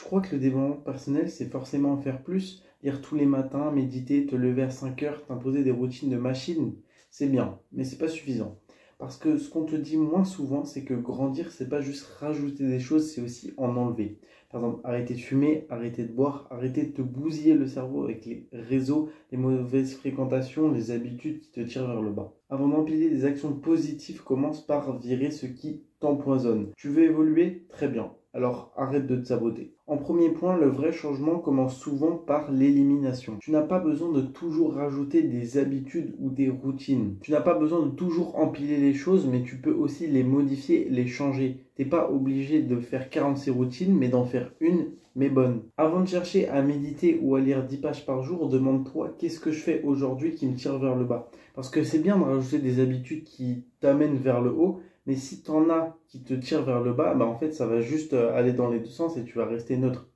crois que le développement personnel, c'est forcément faire plus, lire tous les matins, méditer, te lever à 5 heures, t'imposer des routines de machine, c'est bien, mais c'est pas suffisant. Parce que ce qu'on te dit moins souvent, c'est que grandir, c'est pas juste rajouter des choses, c'est aussi en enlever. Par exemple, arrêter de fumer, arrêter de boire, arrêter de te bousiller le cerveau avec les réseaux, les mauvaises fréquentations, les habitudes qui te tirent vers le bas. Avant d'empiler des actions positives, commence par virer ce qui t'empoisonne. Tu veux évoluer? Très bien. Alors arrête de te saboter. En premier point, le vrai changement commence souvent par l'élimination. Tu n'as pas besoin de toujours rajouter des habitudes ou des routines. Tu n'as pas besoin de toujours empiler les choses, mais tu peux aussi les modifier, les changer. Tu n'es pas obligé de faire 46 routines, mais d'en faire une, mais bonne. Avant de chercher à méditer ou à lire 10 pages par jour, demande-toi qu'est-ce que je fais aujourd'hui qui me tire vers le bas. Parce que c'est bien de rajouter des habitudes qui t'amènent vers le haut, mais si tu en as qui te tirent vers le bas, bah en fait ça va juste aller dans les deux sens et tu vas rester neutre.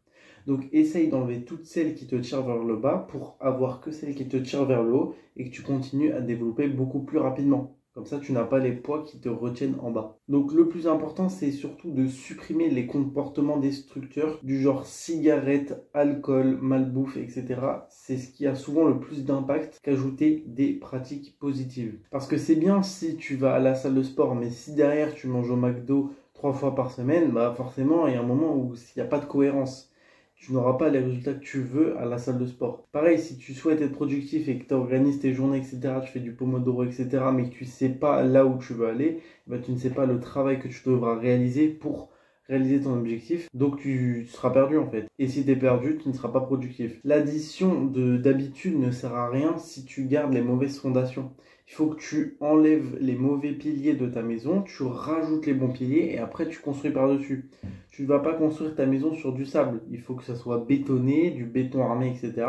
Donc essaye d'enlever toutes celles qui te tirent vers le bas pour avoir que celles qui te tirent vers le haut et que tu continues à développer beaucoup plus rapidement. Comme ça, tu n'as pas les poids qui te retiennent en bas. Donc le plus important, c'est surtout de supprimer les comportements destructeurs du genre cigarette, alcool, malbouffe, etc. C'est ce qui a souvent le plus d'impact qu'ajouter des pratiques positives. Parce que c'est bien si tu vas à la salle de sport, mais si derrière tu manges au McDo 3 fois par semaine, bah forcément, il y a un moment où il n'y a pas de cohérence. Tu n'auras pas les résultats que tu veux à la salle de sport. Pareil, si tu souhaites être productif et que tu organises tes journées, etc., tu fais du pomodoro, etc., mais que tu ne sais pas là où tu veux aller, bah, tu ne sais pas le travail que tu devras réaliser pour réaliser ton objectif, donc tu seras perdu en fait. Et si tu es perdu, tu ne seras pas productif. L'addition d'habitudes ne sert à rien si tu gardes les mauvaises fondations. Il faut que tu enlèves les mauvais piliers de ta maison, tu rajoutes les bons piliers et après tu construis par-dessus. Tu ne vas pas construire ta maison sur du sable. Il faut que ça soit bétonné, du béton armé, etc.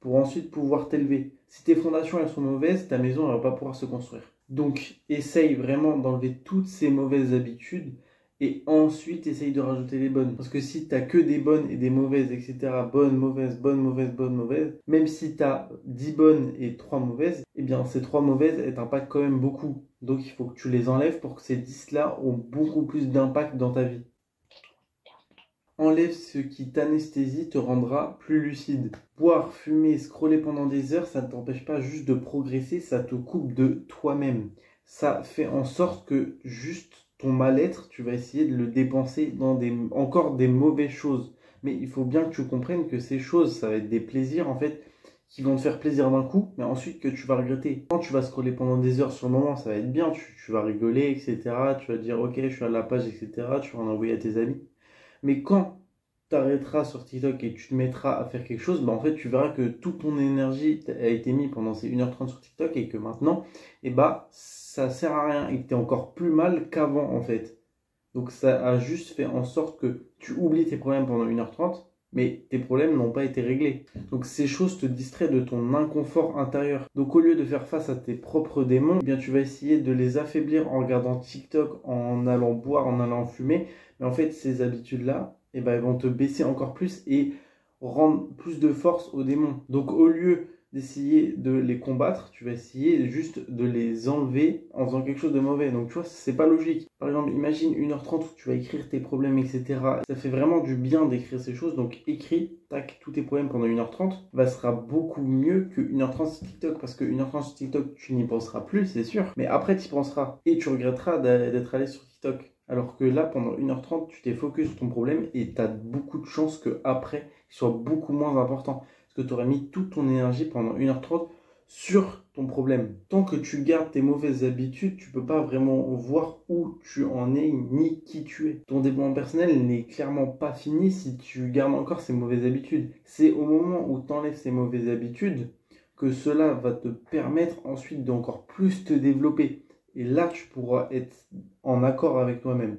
pour ensuite pouvoir t'élever. Si tes fondations elles sont mauvaises, ta maison ne va pas pouvoir se construire. Donc essaye vraiment d'enlever toutes ces mauvaises habitudes et ensuite essaye de rajouter les bonnes. Parce que si tu n'as que des bonnes et des mauvaises, etc., bonnes, mauvaises, bonnes, mauvaises, bonnes, mauvaises, même si tu as 10 bonnes et 3 mauvaises, eh bien ces 3 mauvaises, elles t'impactent quand même beaucoup. Donc il faut que tu les enlèves pour que ces 10-là ont beaucoup plus d'impact dans ta vie. Enlève ce qui t'anesthésie, te rendra plus lucide. Boire, fumer, scroller pendant des heures, ça ne t'empêche pas juste de progresser, ça te coupe de toi-même. Ça fait en sorte que juste ton mal-être, tu vas essayer de le dépenser dans encore des mauvaises choses. Mais il faut bien que tu comprennes que ces choses, ça va être des plaisirs en fait, qui vont te faire plaisir d'un coup, mais ensuite que tu vas regretter. Quand tu vas scroller pendant des heures sur le moment, ça va être bien, tu vas rigoler, etc. Tu vas dire ok, je suis à la page, etc. Tu vas en envoyer à tes amis. Mais quand tu arrêteras sur TikTok et tu te mettras à faire quelque chose, bah en fait, tu verras que toute ton énergie a été mise pendant ces 1h30 sur TikTok et que maintenant, ça sert à rien et que tu es encore plus mal qu'avant en fait. Donc ça a juste fait en sorte que tu oublies tes problèmes pendant 1h30, mais tes problèmes n'ont pas été réglés. Donc ces choses te distraient de ton inconfort intérieur. Donc au lieu de faire face à tes propres démons, eh bien tu vas essayer de les affaiblir en regardant TikTok, en allant boire, en allant fumer. Mais en fait, ces habitudes-là, elles vont te baisser encore plus et rendre plus de force aux démons. Donc au lieu d'essayer de les combattre, tu vas essayer juste de les enlever en faisant quelque chose de mauvais. Donc tu vois, c'est pas logique. Par exemple, imagine 1h30 où tu vas écrire tes problèmes, etc. Ça fait vraiment du bien d'écrire ces choses. Donc écris, tac, tous tes problèmes pendant 1h30. Ça sera beaucoup mieux que 1h30 sur TikTok. Parce que 1h30 sur TikTok, tu n'y penseras plus, c'est sûr. Mais après, tu y penseras. Et tu regretteras d'être allé sur TikTok. Alors que là, pendant 1h30, tu t'es focus sur ton problème et tu as beaucoup de chances qu'après, il soit beaucoup moins important. Parce que tu aurais mis toute ton énergie pendant 1h30 sur ton problème. Tant que tu gardes tes mauvaises habitudes, tu ne peux pas vraiment voir où tu en es ni qui tu es. Ton développement personnel n'est clairement pas fini si tu gardes encore ces mauvaises habitudes. C'est au moment où tu enlèves ces mauvaises habitudes que cela va te permettre ensuite d'encore plus te développer. Et là, tu pourras être en accord avec toi-même.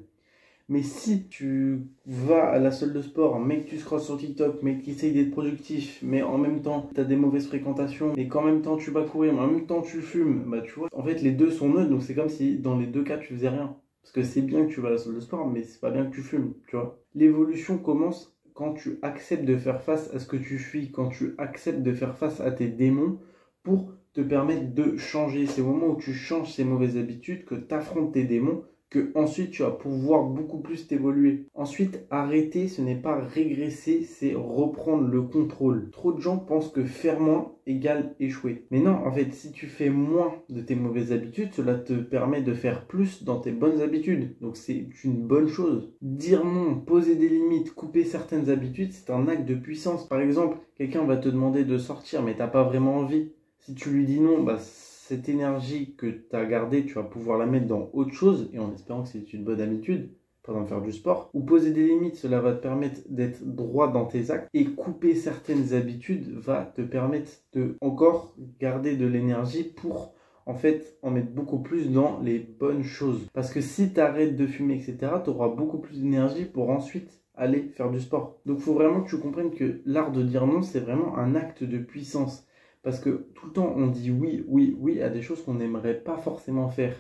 Mais si tu vas à la salle de sport, mais que tu scrolles sur TikTok, mais que tu essayes d'être productif, mais en même temps tu as des mauvaises fréquentations, et qu'en même temps tu vas courir, mais en même temps tu fumes, bah tu vois, en fait les deux sont neutres, donc c'est comme si dans les deux cas tu faisais rien. Parce que c'est bien que tu vas à la salle de sport, mais c'est pas bien que tu fumes, tu vois. L'évolution commence quand tu acceptes de faire face à ce que tu fuis, quand tu acceptes de faire face à tes démons pour te permettre de changer. C'est au moment où tu changes ces mauvaises habitudes, que tu affrontes tes démons, que ensuite tu vas pouvoir beaucoup plus t'évoluer. Ensuite, arrêter, ce n'est pas régresser, c'est reprendre le contrôle. Trop de gens pensent que faire moins égale échouer. Mais non, en fait, si tu fais moins de tes mauvaises habitudes, cela te permet de faire plus dans tes bonnes habitudes. Donc c'est une bonne chose. Dire non, poser des limites, couper certaines habitudes, c'est un acte de puissance. Par exemple, quelqu'un va te demander de sortir, mais t'as pas vraiment envie. Si tu lui dis non, cette énergie que tu as gardée, tu vas pouvoir la mettre dans autre chose, et en espérant que c'est une bonne habitude, par exemple faire du sport, ou poser des limites, cela va te permettre d'être droit dans tes actes, et couper certaines habitudes va te permettre de encore garder de l'énergie pour en fait en mettre beaucoup plus dans les bonnes choses. Parce que si tu arrêtes de fumer, etc., tu auras beaucoup plus d'énergie pour ensuite aller faire du sport. Donc il faut vraiment que tu comprennes que l'art de dire non, c'est vraiment un acte de puissance. Parce que tout le temps, on dit oui, oui, oui à des choses qu'on n'aimerait pas forcément faire.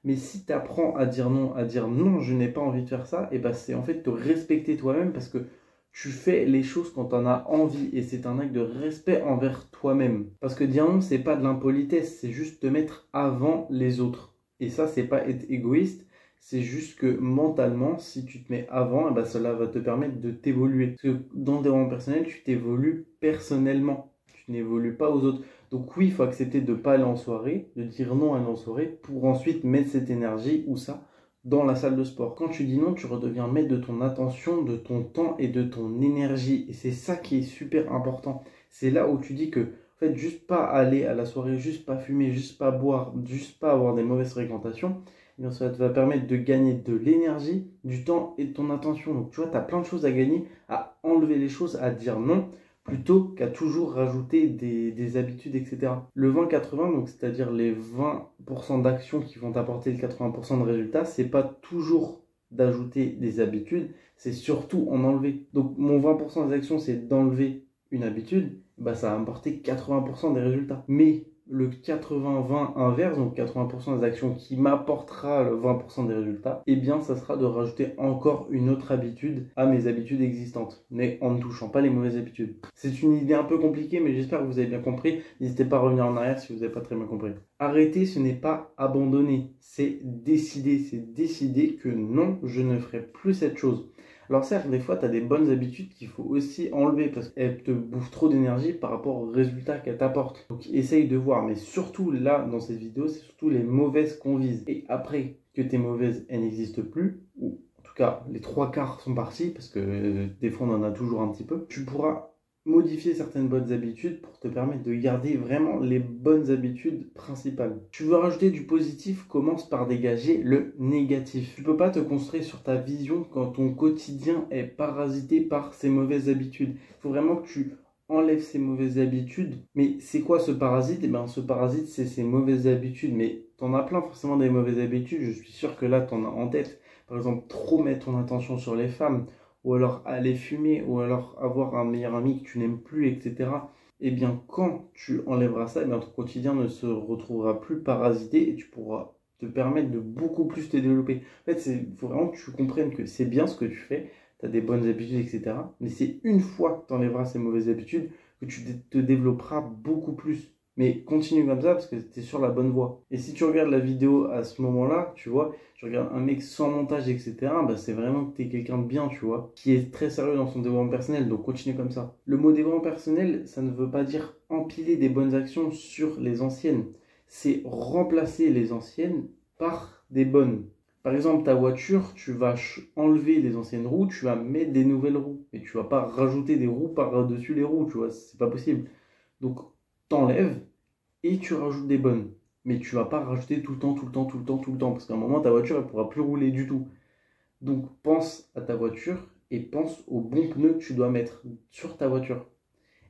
Mais si tu apprends à dire non, je n'ai pas envie de faire ça, et c'est en fait te respecter toi-même parce que tu fais les choses quand tu en as envie et c'est un acte de respect envers toi-même. Parce que dire non, c'est pas de l'impolitesse, c'est juste te mettre avant les autres. Et ça, c'est pas être égoïste, c'est juste que mentalement, si tu te mets avant, cela va te permettre de t'évoluer. Parce que dans le développement personnel, tu t'évolues personnellement. Tu n'évolues pas aux autres. Donc oui, il faut accepter de ne pas aller en soirée, de dire non à aller en soirée pour ensuite mettre cette énergie ou ça dans la salle de sport. Quand tu dis non, tu redeviens maître de ton attention, de ton temps et de ton énergie. Et c'est ça qui est super important. C'est là où tu dis que, en fait, juste pas aller à la soirée, juste pas fumer, juste pas boire, juste pas avoir des mauvaises fréquentations, eh bien, ça te va permettre de gagner de l'énergie, du temps et de ton attention. Donc tu vois, tu as plein de choses à gagner, à enlever les choses, à dire non, plutôt qu'à toujours rajouter des habitudes, etc. Le 20-80, donc c'est-à-dire les 20% d'actions qui vont t'apporter le 80% de résultats, c'est pas toujours d'ajouter des habitudes, c'est surtout en enlever. Donc mon 20% des actions, c'est d'enlever une habitude, ça va m'apporter 80% des résultats. Mais le 80-20 inverse, donc 80% des actions qui m'apportera le 20% des résultats, eh bien ça sera de rajouter encore une autre habitude à mes habitudes existantes, mais en ne touchant pas les mauvaises habitudes. C'est une idée un peu compliquée, mais j'espère que vous avez bien compris. N'hésitez pas à revenir en arrière si vous n'avez pas très bien compris. Arrêter, ce n'est pas abandonner, c'est décider que non, je ne ferai plus cette chose. Alors certes, des fois, tu as des bonnes habitudes qu'il faut aussi enlever parce qu'elles te bouffent trop d'énergie par rapport aux résultats qu'elles t'apportent. Donc essaye de voir, mais surtout là, dans cette vidéo, c'est surtout les mauvaises qu'on vise. Et après que tes mauvaises, elles n'existent plus, ou en tout cas, les 3/4 sont partis, parce que des fois, on en a toujours un petit peu, tu pourras modifier certaines bonnes habitudes pour te permettre de garder vraiment les bonnes habitudes principales. Tu veux rajouter du positif, commence par dégager le négatif. Tu ne peux pas te construire sur ta vision quand ton quotidien est parasité par ces mauvaises habitudes. Il faut vraiment que tu enlèves ces mauvaises habitudes. Mais c'est quoi ce parasite? Ce parasite, c'est ces mauvaises habitudes. Mais tu en as plein forcément des mauvaises habitudes. Je suis sûr que là, tu en as en tête. Par exemple, trop mettre ton attention sur les femmes, ou alors aller fumer, ou alors avoir un meilleur ami que tu n'aimes plus, etc. Eh bien, quand tu enlèveras ça, ton quotidien ne se retrouvera plus parasité et tu pourras te permettre de beaucoup plus te développer. En fait, il faut vraiment que tu comprennes que c'est bien ce que tu fais, tu as des bonnes habitudes, etc. Mais c'est une fois que tu enlèveras ces mauvaises habitudes que tu te développeras beaucoup plus. Mais continue comme ça parce que tu es sur la bonne voie. Et si tu regardes la vidéo à ce moment-là, tu vois, tu regardes un mec sans montage, etc., c'est vraiment que tu es quelqu'un de bien, tu vois, qui est très sérieux dans son développement personnel, donc continue comme ça. Le mot développement personnel, ça ne veut pas dire empiler des bonnes actions sur les anciennes. C'est remplacer les anciennes par des bonnes. Par exemple, ta voiture, tu vas enlever les anciennes roues, tu vas mettre des nouvelles roues. Mais tu vas pas rajouter des roues par-dessus les roues, tu vois, c'est pas possible. Donc, t'enlèves et tu rajoutes des bonnes. Mais tu vas pas rajouter tout le temps, parce qu'à un moment, ta voiture, elle pourra plus rouler du tout. Donc, pense à ta voiture et pense aux bons pneus que tu dois mettre sur ta voiture.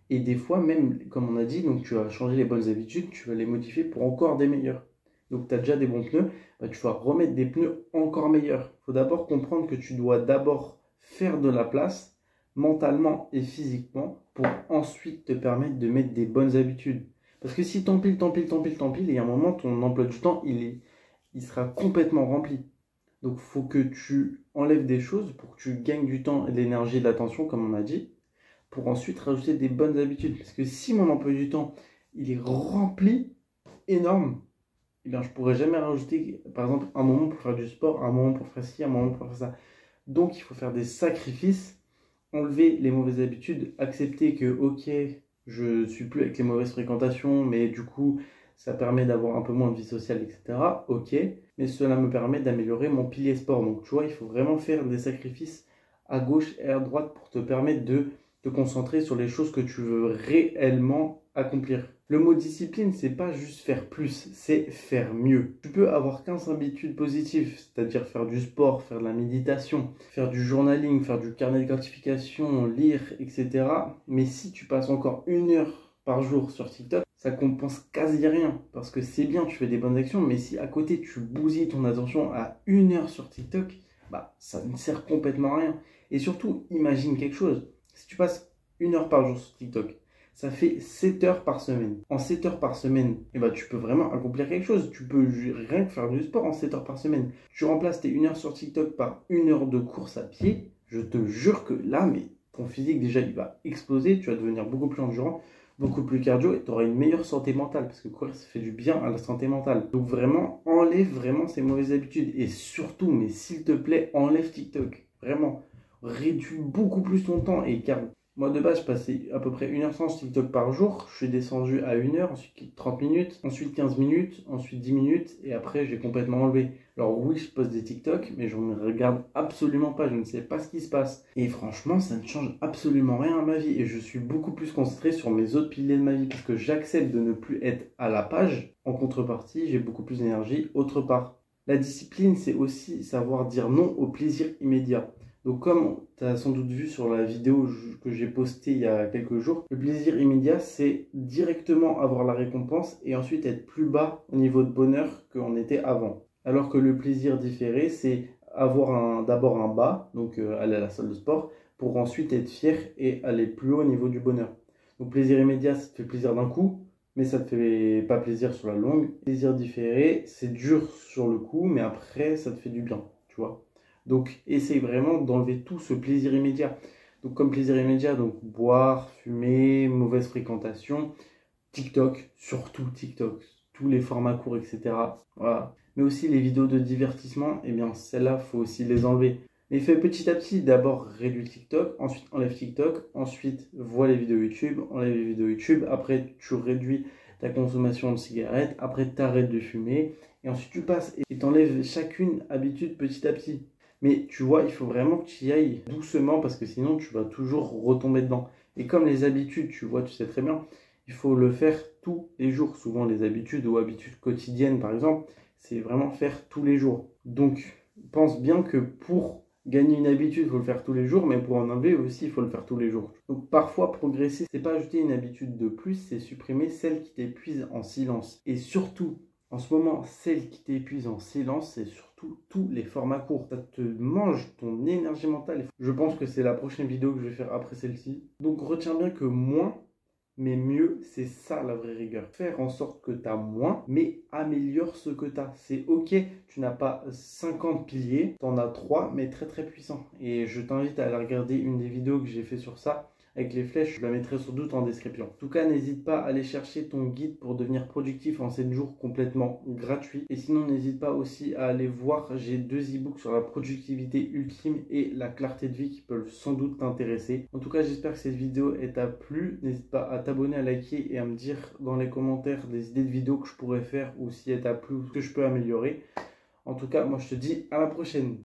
Et des fois, même, comme on a dit, donc tu vas changer les bonnes habitudes, tu vas les modifier pour encore des meilleurs. Donc, tu as déjà des bons pneus, tu vas remettre des pneus encore meilleurs. Il faut d'abord comprendre que tu dois d'abord faire de la place, mentalement et physiquement, pour ensuite te permettre de mettre des bonnes habitudes. Parce que si t'empiles, et à un moment, ton emploi du temps, il sera complètement rempli. Donc, il faut que tu enlèves des choses pour que tu gagnes du temps, de l'énergie et de l'attention, comme on a dit, pour ensuite rajouter des bonnes habitudes. Parce que si mon emploi du temps, il est rempli, énorme, eh bien, je pourrais jamais rajouter, par exemple, un moment pour faire du sport, un moment pour faire ci, un moment pour faire ça. Donc, il faut faire des sacrifices, enlever les mauvaises habitudes, accepter que, ok, je suis plus avec les mauvaises fréquentations, mais du coup, ça permet d'avoir un peu moins de vie sociale, etc. Ok, mais cela me permet d'améliorer mon pilier sport. Donc, tu vois, il faut vraiment faire des sacrifices à gauche et à droite pour te permettre de te concentrer sur les choses que tu veux réellement accomplir. Le mot discipline, c'est pas juste faire plus, c'est faire mieux. Tu peux avoir 15 habitudes positives, c'est-à-dire faire du sport, faire de la méditation, faire du journaling, faire du carnet de gratification, lire, etc. Mais si tu passes encore 1 heure par jour sur TikTok, ça compense quasi rien. Parce que c'est bien, tu fais des bonnes actions, mais si à côté tu bousilles ton attention à 1 heure sur TikTok, bah ça ne sert complètement à rien. Et surtout, imagine quelque chose. Si tu passes 1 heure par jour sur TikTok, ça fait 7 heures par semaine. En 7 heures par semaine, eh ben, tu peux vraiment accomplir quelque chose. Tu peux rien que faire du sport en 7 heures par semaine. Tu remplaces tes 1 heure sur TikTok par 1 heure de course à pied. Je te jure que là, mais ton physique déjà, il va exploser. Tu vas devenir beaucoup plus endurant, beaucoup plus cardio et tu auras une meilleure santé mentale. Parce que courir, ça fait du bien à la santé mentale. Donc vraiment, enlève vraiment ces mauvaises habitudes. Et surtout, mais s'il te plaît, enlève TikTok. Vraiment, réduis beaucoup plus ton temps et car moi, de base, je passais à peu près 1h30 sur TikTok par jour. Je suis descendu à 1 heure, ensuite 30 minutes, ensuite 15 minutes, ensuite 10 minutes, et après, j'ai complètement enlevé. Alors oui, je poste des TikTok, mais je ne regarde absolument pas. Je ne sais pas ce qui se passe. Et franchement, ça ne change absolument rien à ma vie. Et je suis beaucoup plus concentré sur mes autres piliers de ma vie, parce que j'accepte de ne plus être à la page. En contrepartie, j'ai beaucoup plus d'énergie autre part. La discipline, c'est aussi savoir dire non au plaisir immédiat. Donc comme tu as sans doute vu sur la vidéo que j'ai postée il y a quelques jours, le plaisir immédiat, c'est directement avoir la récompense et ensuite être plus bas au niveau de bonheur qu'on était avant. Alors que le plaisir différé, c'est avoir d'abord un bas, donc aller à la salle de sport, pour ensuite être fier et aller plus haut au niveau du bonheur. Donc plaisir immédiat, ça te fait plaisir d'un coup, mais ça ne te fait pas plaisir sur la longue. Plaisir différé, c'est dur sur le coup, mais après, ça te fait du bien, tu vois. Donc, essaye vraiment d'enlever tout ce plaisir immédiat. Donc, comme plaisir immédiat, donc boire, fumer, mauvaise fréquentation, TikTok, surtout TikTok, tous les formats courts, etc. Voilà. Mais aussi les vidéos de divertissement, eh bien, celles-là, il faut aussi les enlever. Mais fais petit à petit, d'abord réduis TikTok, ensuite enlève TikTok, ensuite vois les vidéos YouTube, enlève les vidéos YouTube, après tu réduis ta consommation de cigarettes, après tu arrêtes de fumer, et ensuite tu passes et t'enlèves chacune habitude petit à petit. Mais tu vois, il faut vraiment que tu y ailles doucement parce que sinon tu vas toujours retomber dedans. Et comme les habitudes, tu vois, tu sais très bien, il faut le faire tous les jours. Souvent les habitudes ou habitudes quotidiennes par exemple, c'est vraiment faire tous les jours. Donc pense bien que pour gagner une habitude, il faut le faire tous les jours, mais pour en enlever aussi, il faut le faire tous les jours. Donc parfois progresser, c'est pas ajouter une habitude de plus, c'est supprimer celle qui t'épuise en silence. Et surtout, en ce moment, celle qui t'épuise en silence, c'est surtout tous les formats courts. Ça te mange ton énergie mentale. Je pense que c'est la prochaine vidéo que je vais faire après celle-ci. Donc retiens bien que moins, mais mieux, c'est ça la vraie rigueur. Faire en sorte que tu as moins, mais améliore ce que tu as. C'est ok, tu n'as pas 50 piliers, tu en as 3, mais très très puissants. Et je t'invite à aller regarder une des vidéos que j'ai fait sur ça. Avec les flèches, je la mettrai sans doute en description. En tout cas, n'hésite pas à aller chercher ton guide pour devenir productif en 7 jours complètement gratuit. Et sinon, n'hésite pas aussi à aller voir, j'ai 2 e-books sur la productivité ultime et la clarté de vie qui peuvent sans doute t'intéresser. En tout cas, j'espère que cette vidéo t'a plu. N'hésite pas à t'abonner, à liker et à me dire dans les commentaires des idées de vidéos que je pourrais faire ou si elle t'a plu ou ce que je peux améliorer. En tout cas, moi je te dis à la prochaine.